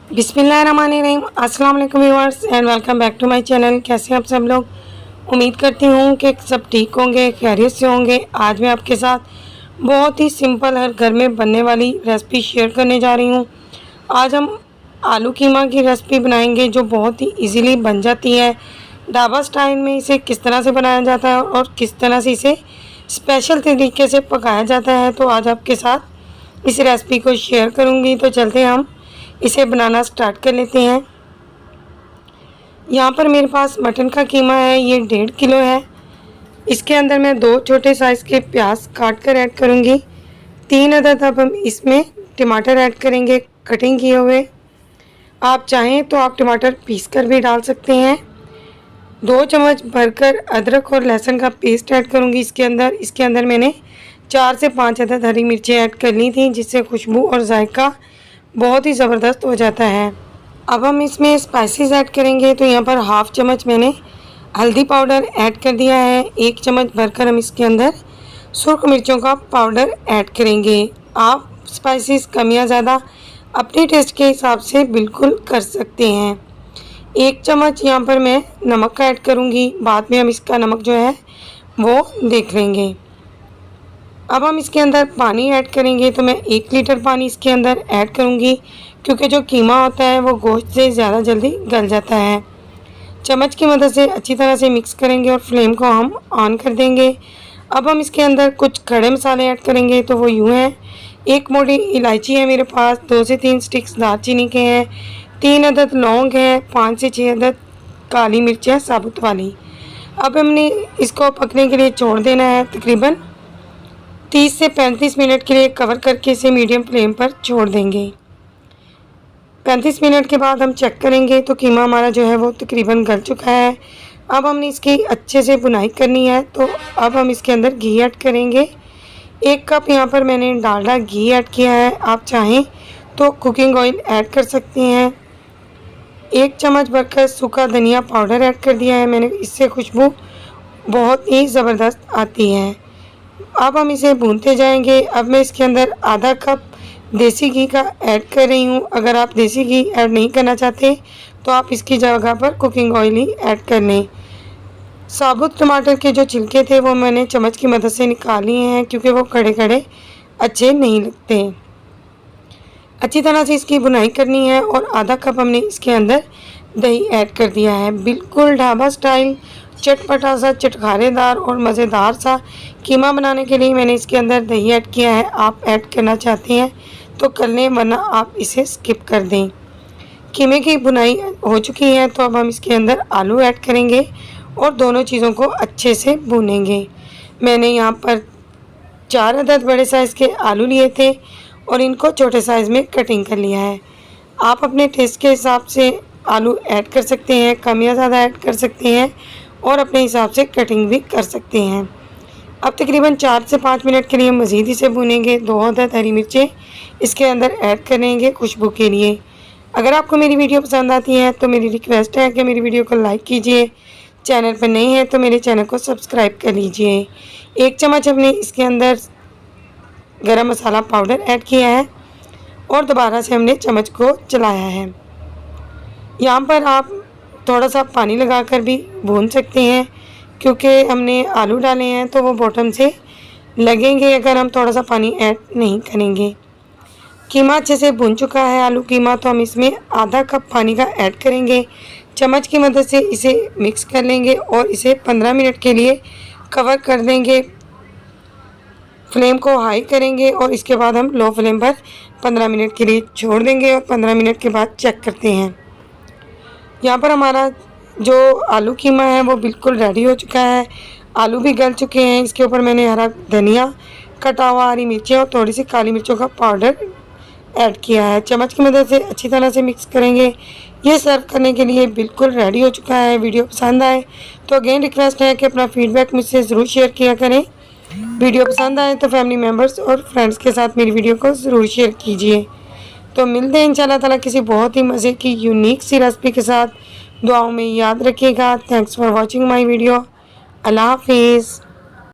बिस्मिल्लाहिर्रहमानिर्रहीम। अस्सलाम वालेकुम viewers and welcome back to my channel. कैसे हैं आप सब लोग? उम्मीद करती हूँ कि सब ठीक होंगे, खैरियत से होंगे। आज मैं आपके साथ बहुत ही सिंपल हर घर में बनने वाली रेसिपी शेयर करने जा रही हूँ। आज हम आलू कीमा की रेसिपी बनाएंगे जो बहुत ही इजीली बन जाती है। ढाबा स्टाइल में इसे किस तरह से बनाया जाता है और किस तरह से इसे स्पेशल तरीके से पकाया जाता है, तो आज आपके साथ इस रेसिपी को शेयर करूँगी। तो चलते हैं हम इसे बनाना स्टार्ट कर लेते हैं। यहाँ पर मेरे पास मटन का कीमा है, ये 1.5 किलो है। इसके अंदर मैं 2 छोटे साइज़ के प्याज काट कर ऐड करूँगी। 3 अदद अब हम इसमें टमाटर ऐड करेंगे कटिंग किए हुए। आप चाहें तो आप टमाटर पीस कर भी डाल सकते हैं। 2 चम्मच भरकर अदरक और लहसुन का पेस्ट ऐड करूँगी इसके अंदर मैंने 4 से 5 अदद हरी मिर्चें ऐड कर ली थी, जिससे खुशबू और जायका बहुत ही ज़बरदस्त हो जाता है। अब हम इसमें स्पाइसेस ऐड करेंगे। तो यहाँ पर हाफ़ चम्मच मैंने हल्दी पाउडर ऐड कर दिया है। 1 चम्मच भरकर हम इसके अंदर सुर्ख मिर्चों का पाउडर ऐड करेंगे। आप स्पाइसेस कम या ज़्यादा अपने टेस्ट के हिसाब से बिल्कुल कर सकते हैं। 1 चम्मच यहाँ पर मैं नमक का ऐड करूँगी, बाद में हम इसका नमक जो है वो देख लेंगे। अब हम इसके अंदर पानी ऐड करेंगे। तो मैं 1 लीटर पानी इसके अंदर ऐड करूँगी, क्योंकि जो कीमा होता है वो गोश्त से ज़्यादा जल्दी गल जाता है। चम्मच की मदद से अच्छी तरह से मिक्स करेंगे और फ्लेम को हम ऑन कर देंगे। अब हम इसके अंदर कुछ खड़े मसाले ऐड करेंगे। तो वो यूँ हैं, 1 मोटी इलायची है मेरे पास, 2 से 3 स्टिक्स दालचीनी के हैं, 3 अदद लौंग हैं, 5 से 6 अदद काली मिर्च है साबुत वाली। अब हमने इसको पकने के लिए छोड़ देना है। तकरीबन 30 से 35 मिनट के लिए कवर करके इसे मीडियम फ्लेम पर छोड़ देंगे। 35 मिनट के बाद हम चेक करेंगे तो कीमा हमारा जो है वो तकरीबन गल चुका है। अब हमने इसकी अच्छे से बुनाई करनी है। तो अब हम इसके अंदर घी ऐड करेंगे। 1 कप यहाँ पर मैंने डालडा घी ऐड किया है। आप चाहें तो कुकिंग ऑयल ऐड कर सकते हैं। 1 चम्मच भरकर सूखा धनिया पाउडर ऐड कर दिया है मैंने, इससे खुशबू बहुत ही ज़बरदस्त आती है। अब हम इसे भूनते जाएंगे। अब मैं इसके अंदर आधा कप देसी घी का ऐड कर रही हूँ। अगर आप देसी घी ऐड नहीं करना चाहते तो आप इसकी जगह पर कुकिंग ऑयल ही ऐड कर लें। साबुत टमाटर के जो छिलके थे वो मैंने चम्मच की मदद से निकाल लिए हैं, क्योंकि वो खड़े खड़े अच्छे नहीं लगते। अच्छी तरह से इसकी बुनाई करनी है। और आधा कप हमने इसके अंदर दही ऐड कर दिया है। बिल्कुल ढाबा स्टाइल चटपटा सा, चटखारेदार और मज़ेदार सा कीमा बनाने के लिए मैंने इसके अंदर दही ऐड किया है। आप ऐड करना चाहते हैं तो कर लें, वरना आप इसे स्किप कर दें। कीमे की बुनाई हो चुकी है। तो अब हम इसके अंदर आलू ऐड करेंगे और दोनों चीज़ों को अच्छे से भूनेंगे। मैंने यहाँ पर 4 अदद बड़े साइज़ के आलू लिए थे और इनको छोटे साइज़ में कटिंग कर लिया है। आप अपने टेस्ट के हिसाब से आलू ऐड कर सकते हैं, कम या ज़्यादा ऐड कर सकते हैं और अपने हिसाब से कटिंग भी कर सकते हैं। अब तकरीबन 4 से 5 मिनट के लिए मज़ीद इसे भूनेंगे। 2 अदद हरी मिर्चें इसके अंदर ऐड करेंगे खुशबू के लिए। अगर आपको मेरी वीडियो पसंद आती है तो मेरी रिक्वेस्ट है कि मेरी वीडियो को लाइक कीजिए। चैनल पर नए हैं तो मेरे चैनल को सब्सक्राइब कर लीजिए। 1 चम्मच हमने इसके अंदर गरम मसाला पाउडर ऐड किया है और दोबारा से हमने चम्मच को चलाया है। यहाँ पर आप थोड़ा सा पानी लगाकर भी भून सकते हैं, क्योंकि हमने आलू डाले हैं तो वो बॉटम से लगेंगे अगर हम थोड़ा सा पानी ऐड नहीं करेंगे। कीमा अच्छे से भून चुका है आलू कीमा। तो हम इसमें आधा कप पानी का ऐड करेंगे। चम्मच की मदद से इसे मिक्स कर लेंगे और इसे 15 मिनट के लिए कवर कर देंगे। फ्लेम को हाई करेंगे और इसके बाद हम लो फ्लेम पर 15 मिनट के लिए छोड़ देंगे और 15 मिनट के बाद चेक करते हैं। यहाँ पर हमारा जो आलू कीमा है वो बिल्कुल रेडी हो चुका है। आलू भी गल चुके हैं। इसके ऊपर मैंने हरा धनिया, कटा हुआ हरी मिर्चें और थोड़ी सी काली मिर्चों का पाउडर ऐड किया है। चम्मच की मदद से अच्छी तरह से मिक्स करेंगे। ये सर्व करने के लिए बिल्कुल रेडी हो चुका है। वीडियो पसंद आए तो अगेन रिक्वेस्ट है कि अपना फीडबैक मुझसे ज़रूर शेयर किया करें। वीडियो पसंद आए तो फैमिली मेम्बर्स और फ्रेंड्स के साथ मेरी वीडियो को ज़रूर शेयर कीजिए। तो मिलते हैं इंशाल्लाह ताला किसी बहुत ही मज़े की यूनिक सी रेसिपी के साथ। दुआओं में याद रखिएगा। Thanks for watching my video. अल्लाह हाफिज़।